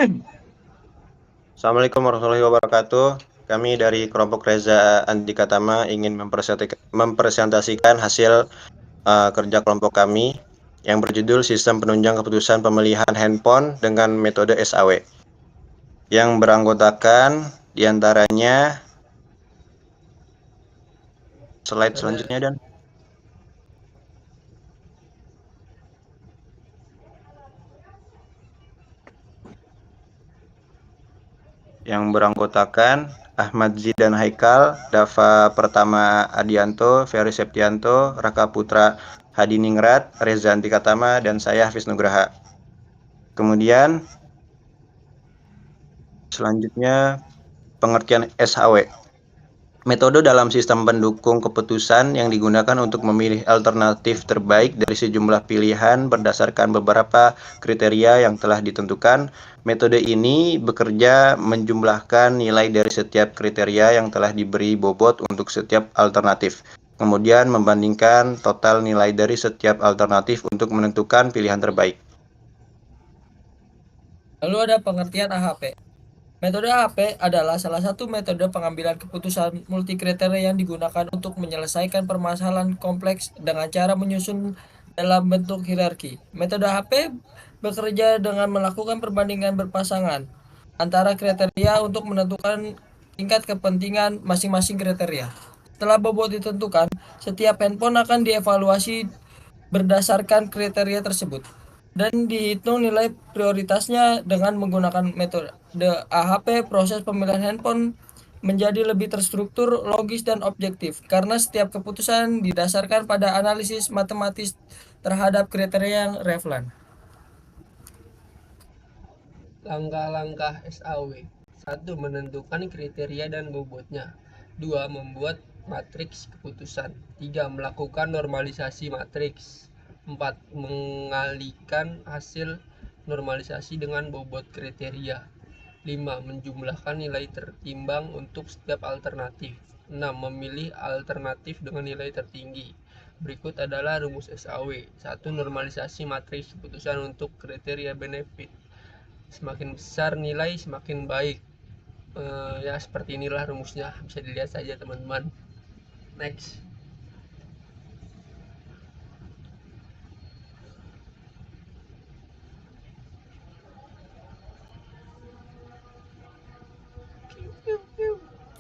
Assalamualaikum warahmatullahi wabarakatuh. Kami dari kelompok Reza Andika Tama ingin mempresentasikan hasil kerja kelompok kami yang berjudul Sistem Penunjang Keputusan Pemilihan Handphone dengan Metode SAW, yang beranggotakan diantaranya slide selanjutnya dan yang beranggotakan Ahmad Zidan Haikal, Dava Pertama Adianto, Ferry Septianto, Raka Putra Hadiningrat, Reza Andika Tama, dan saya Hafiz Nugraha. Kemudian selanjutnya pengertian SAW. Metode dalam sistem pendukung keputusan yang digunakan untuk memilih alternatif terbaik dari sejumlah pilihan berdasarkan beberapa kriteria yang telah ditentukan. Metode ini bekerja menjumlahkan nilai dari setiap kriteria yang telah diberi bobot untuk setiap alternatif. Kemudian membandingkan total nilai dari setiap alternatif untuk menentukan pilihan terbaik. Lalu ada pengertian AHP. Metode AHP adalah salah satu metode pengambilan keputusan multikriteria yang digunakan untuk menyelesaikan permasalahan kompleks dengan cara menyusun dalam bentuk hierarki. Metode AHP bekerja dengan melakukan perbandingan berpasangan antara kriteria untuk menentukan tingkat kepentingan masing-masing kriteria. Setelah bobot ditentukan, setiap handphone akan dievaluasi berdasarkan kriteria tersebut dan dihitung nilai prioritasnya dengan menggunakan metode AHP. Proses pemilihan handphone menjadi lebih terstruktur, logis, dan objektif karena setiap keputusan didasarkan pada analisis matematis terhadap kriteria yang relevan. Langkah-langkah SAW. 1. Menentukan kriteria dan bobotnya. 2. Membuat matriks keputusan. 3. Melakukan normalisasi matriks. 4. Mengalihkan hasil normalisasi dengan bobot kriteria. 5. Menjumlahkan nilai tertimbang untuk setiap alternatif. 6. Memilih alternatif dengan nilai tertinggi. Berikut adalah rumus SAW. 1. Normalisasi matriks keputusan untuk kriteria benefit. Semakin besar nilai semakin baik. Ya seperti inilah rumusnya, bisa dilihat saja teman-teman. Next.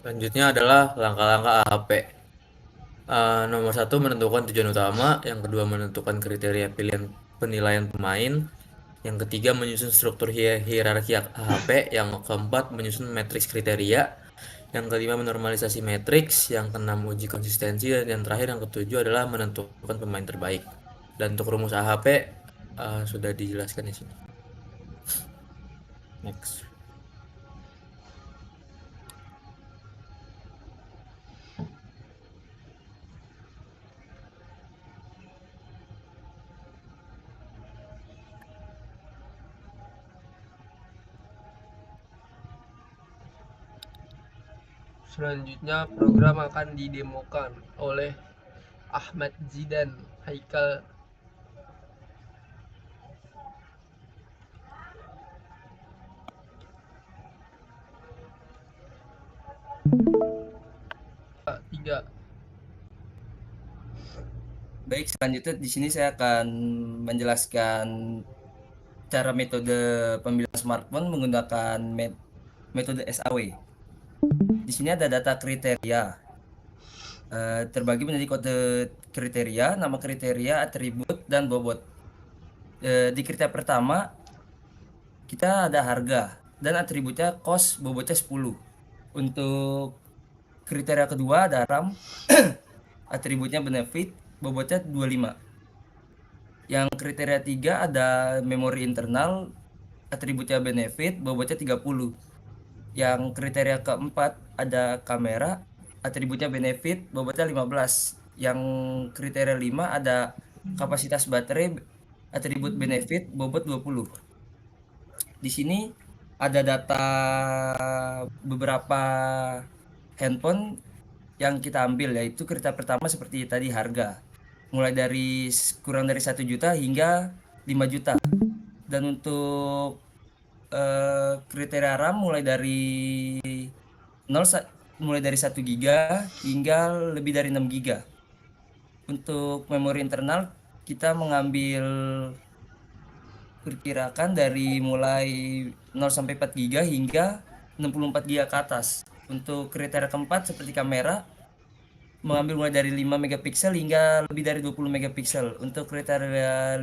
Selanjutnya adalah langkah-langkah AHP. Nomor 1 menentukan tujuan utama, yang kedua menentukan kriteria pilihan penilaian pemain, yang ketiga menyusun struktur hierarki AHP, yang keempat menyusun matriks kriteria, yang kelima menormalisasi matriks, yang keenam uji konsistensi, dan yang terakhir yang ketujuh adalah menentukan pemain terbaik. Dan untuk rumus AHP sudah dijelaskan di sini. Next. Selanjutnya program akan didemokan oleh Ahmad Zidan Haikal. Tiga. Baik, selanjutnya di sini saya akan menjelaskan cara metode pemilihan smartphone menggunakan metode SAW. Di sini ada data kriteria, terbagi menjadi kode kriteria, nama kriteria, atribut, dan bobot. Di kriteria pertama kita ada harga dan atributnya cost, bobotnya 10. Untuk kriteria kedua ada RAM, atributnya benefit, bobotnya 25. Yang kriteria 3 ada memori internal, atributnya benefit, bobotnya 30. Yang kriteria keempat ada kamera, atributnya benefit, bobotnya 15. Yang kriteria 5 ada kapasitas baterai, atribut benefit, bobot 20. Di sini ada data beberapa handphone yang kita ambil, yaitu kriteria pertama seperti tadi harga. Mulai dari kurang dari 1 juta hingga 5 juta. Dan untuk kriteria RAM mulai dari 1 giga hingga lebih dari 6 giga. Untuk memori internal kita mengambil perkirakan dari mulai 0 sampai 4 giga hingga 64 giga ke atas. Untuk kriteria keempat seperti kamera mengambil mulai dari 5 megapiksel hingga lebih dari 20 megapiksel. Untuk kriteria 5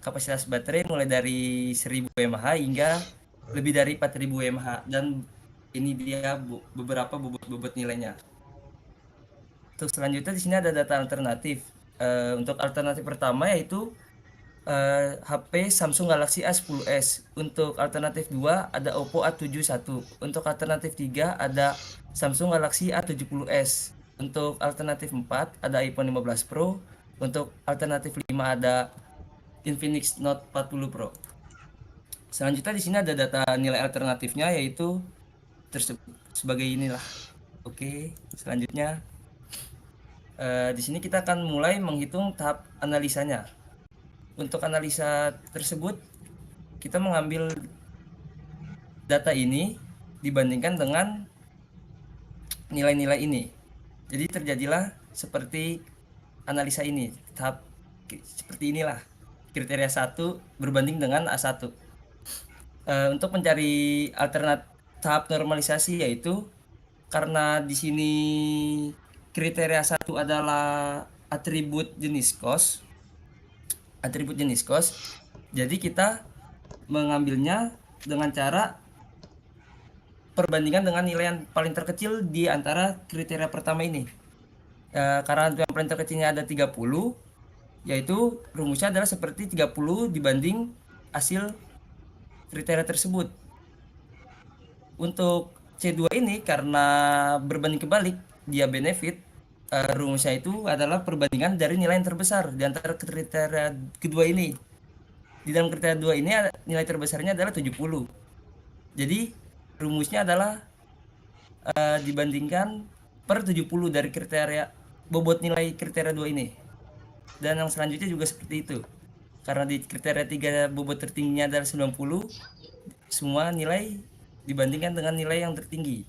kapasitas baterai mulai dari 1000 mAh hingga lebih dari 4000 mAh, dan ini dia beberapa bobot nilainya. Untuk selanjutnya di sini ada data alternatif. Untuk alternatif pertama yaitu HP Samsung Galaxy A10s. Untuk alternatif 2 ada Oppo A71. Untuk alternatif 3 ada Samsung Galaxy A70s. Untuk alternatif 4 ada iPhone 15 Pro. Untuk alternatif 5 ada Infinix Note 40 Pro. Selanjutnya di sini ada data nilai alternatifnya yaitu sebagai inilah. Oke, selanjutnya di sini kita akan mulai menghitung tahap analisanya. Untuk analisa tersebut kita mengambil data ini dibandingkan dengan nilai-nilai ini. Jadi terjadilah seperti analisa ini, tahap seperti inilah. Kriteria 1 berbanding dengan A1. Untuk mencari tahap normalisasi yaitu karena di sini kriteria 1 adalah atribut jenis kos. Jadi kita mengambilnya dengan cara perbandingan dengan nilai yang paling terkecil di antara kriteria pertama ini. Karena yang paling terkecilnya ada 30, yaitu rumusnya adalah seperti 30 dibanding hasil kriteria tersebut. Untuk C2 ini karena berbanding kebalik, dia benefit, rumusnya itu adalah perbandingan dari nilai yang terbesar di antara kriteria kedua ini. Di dalam kriteria 2 ini nilai terbesarnya adalah 70. Jadi rumusnya adalah dibandingkan per 70 dari kriteria bobot nilai kriteria 2 ini. Dan yang selanjutnya juga seperti itu. Karena di kriteria 3 bobot tertingginya adalah 90, semua nilai dibandingkan dengan nilai yang tertinggi.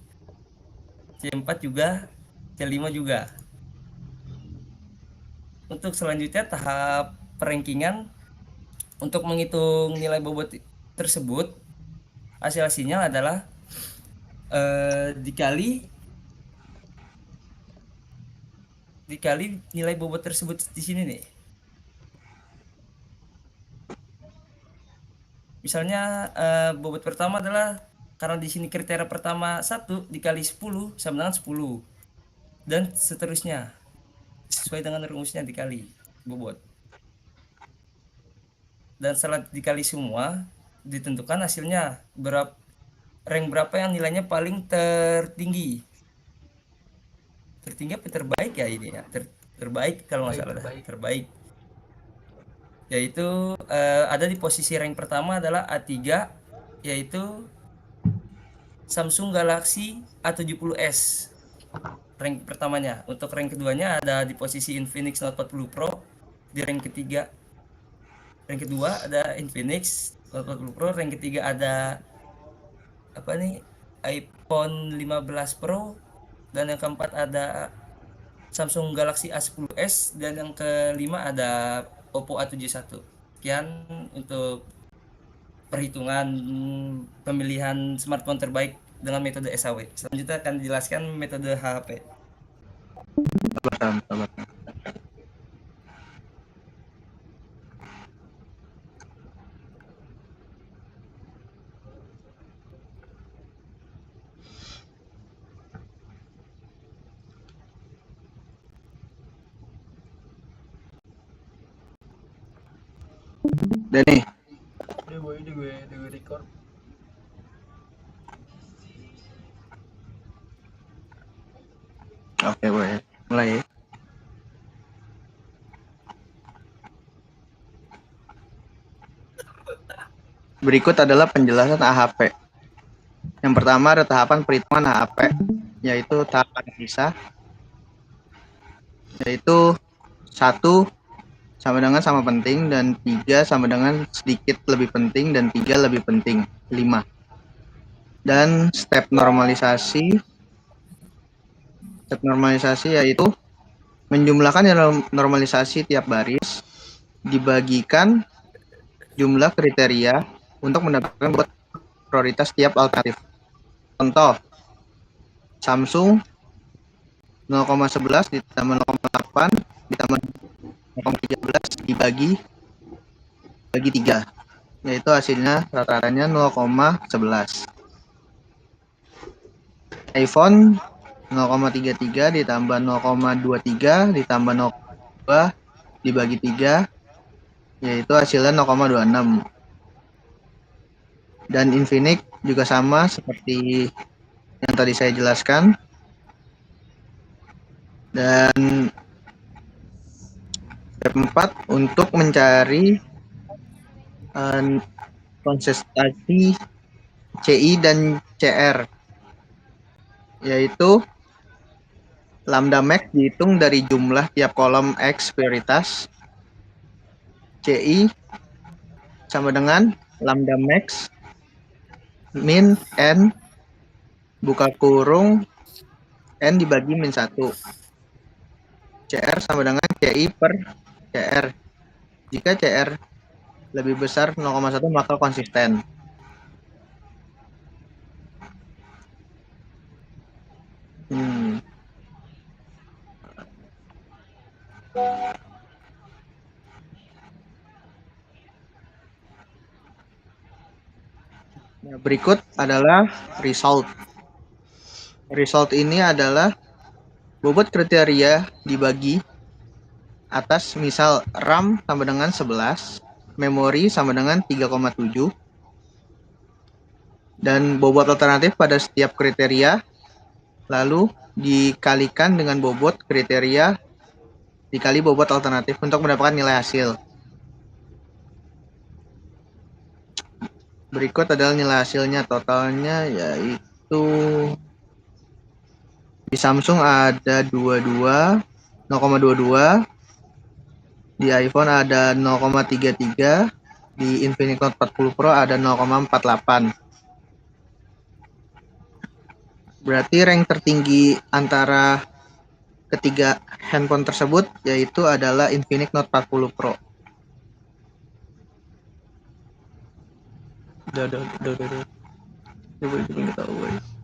C4 juga, C5 juga. Untuk selanjutnya tahap perankingan. Untuk menghitung nilai bobot tersebut, hasilnya adalah dikali nilai bobot tersebut di sini nih. Misalnya bobot pertama adalah, karena di sini kriteria pertama 1 dikali 10 sama dengan 10, dan seterusnya sesuai dengan rumusnya dikali bobot. Dan setelah dikali semua ditentukan hasilnya rank berapa yang nilainya paling tertinggi apa terbaik ya ini ya, terbaik kalau nggak salah, terbaik, yaitu ada di posisi rank pertama adalah A3, yaitu Samsung Galaxy A70s, rank pertamanya. Untuk rank keduanya ada di posisi Infinix Note 40 Pro di rank ketiga. Rank kedua ada Infinix Note 40 Pro, rank ketiga ada iPhone 15 Pro, dan yang keempat ada Samsung Galaxy A10s, dan yang kelima ada Oppo A71. Sekian untuk perhitungan pemilihan smartphone terbaik dengan metode SAW. Selanjutnya akan dijelaskan metode HHP. Dani. Ini gue record. Oke, boleh. Mulai ya. Berikut adalah penjelasan AHP. Yang pertama ada tahapan perhitungan AHP, yaitu tahap analisa, yaitu 1. sama dengan sama penting, dan 3 sama dengan sedikit lebih penting, dan 3 lebih penting, 5. Dan step normalisasi yaitu menjumlahkan normalisasi tiap baris dibagikan jumlah kriteria untuk mendapatkan bobot prioritas tiap alternatif. Contoh, Samsung 0,11 ditambah 0,8 ditambah 0,13 dibagi 3, yaitu hasilnya rata-ratanya 0,11. iPhone 0,33 ditambah 0,23 ditambah 0,2 dibagi 3, yaitu hasilnya 0,26. Dan Infinix juga sama seperti yang tadi saya jelaskan. Dan step 4 untuk mencari konsistensi CI dan CR, yaitu lambda max dihitung dari jumlah tiap kolom X prioritas. CI sama dengan lambda max min N buka kurung N dibagi min 1. CR sama dengan CI per CR. Jika CR lebih besar 0,1 maka konsisten. Nah, berikut adalah result. Result ini adalah bobot kriteria dibagi atas, misal RAM sama dengan 11, memori sama dengan 3,7, dan bobot alternatif pada setiap kriteria, lalu dikalikan dengan bobot kriteria dikali bobot alternatif untuk mendapatkan nilai hasil. Berikut adalah nilai hasilnya, totalnya yaitu di Samsung ada 0,22, di iPhone ada 0,33, di Infinix Note 40 Pro ada 0,48. Berarti rank tertinggi antara ketiga handphone tersebut yaitu adalah Infinix Note 40 Pro. Udah.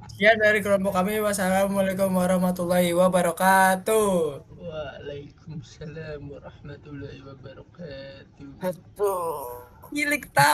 Sekian dari kelompok kami. Wassalamualaikum warahmatullahi wabarakatuh. Waalaikumsalam warahmatullahi wabarakatuh. Aduh, gilik tahu.